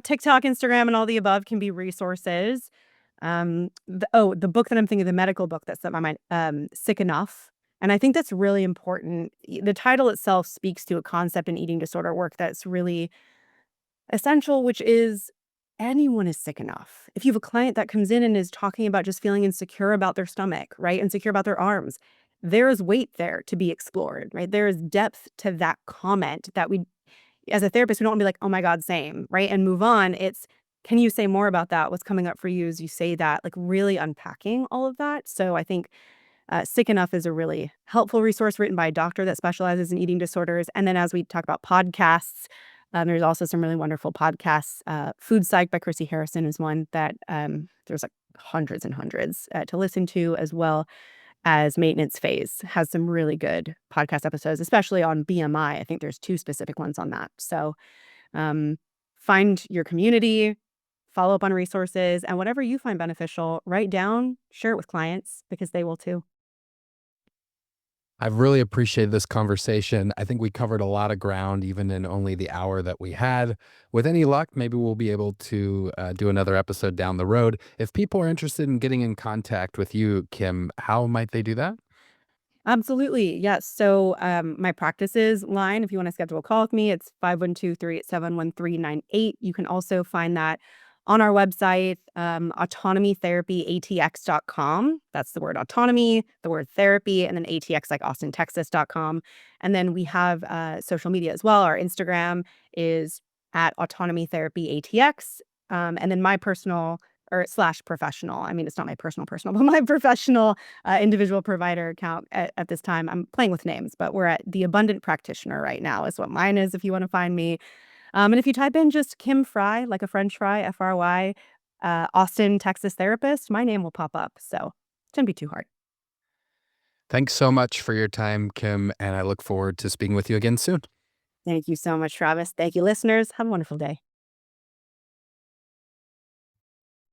TikTok, Instagram, and all the above can be resources. The book that I'm thinking, the medical book that's on my mind, Sick Enough, and I think that's really important. The title itself speaks to a concept in eating disorder work that's really essential, which is anyone is sick enough. If you have a client that comes in and is talking about just feeling insecure about their stomach, right? Insecure about their arms, there is weight there to be explored, right? There is depth to that comment that we as a therapist, we don't wanna be like, "Oh my god, same," right? And move on. It's, "Can you say more about that? What's coming up for you as you say that?" Like, really unpacking all of that. So I think, Sick Enough is a really helpful resource written by a doctor that specializes in eating disorders. And then as we talk about podcasts, there's also some really wonderful podcasts. Food Psych by Chrissy Harrison is one that, there's, like, hundreds and hundreds, to listen to, as well as Maintenance Phase has some really good podcast episodes, especially on BMI. I think there's 2 specific ones on that. So, um, find your community, follow up on resources, and whatever you find beneficial, write down, share it with clients because they will too. I've really appreciated this conversation. I think we covered a lot of ground, even in only the hour that we had. With any luck, maybe we'll be able to do another episode down the road. If people are interested in getting in contact with you, Kim, how might they do that? Absolutely. Yes. So, my practices line, if you want to schedule a call with me, it's 512-387-1398. You can also find that on our website, autonomytherapyatx.com. That's the word autonomy, the word therapy, and then ATX like Austin, Texas.com. And then we have social media as well. Our Instagram is at autonomy therapy ATX. And then my personal or slash professional. I mean, it's not my personal, but my professional individual provider account at this time. I'm playing with names, but we're at the Abundant Practitioner right now, is what mine is if you want to find me. And if you type in just Kim Fry, like a French fry, Fry, Austin, Texas therapist, my name will pop up. So it shouldn't be too hard. Thanks so much for your time, Kim, and I look forward to speaking with you again soon. Thank you so much, Travis. Thank you, listeners. Have a wonderful day.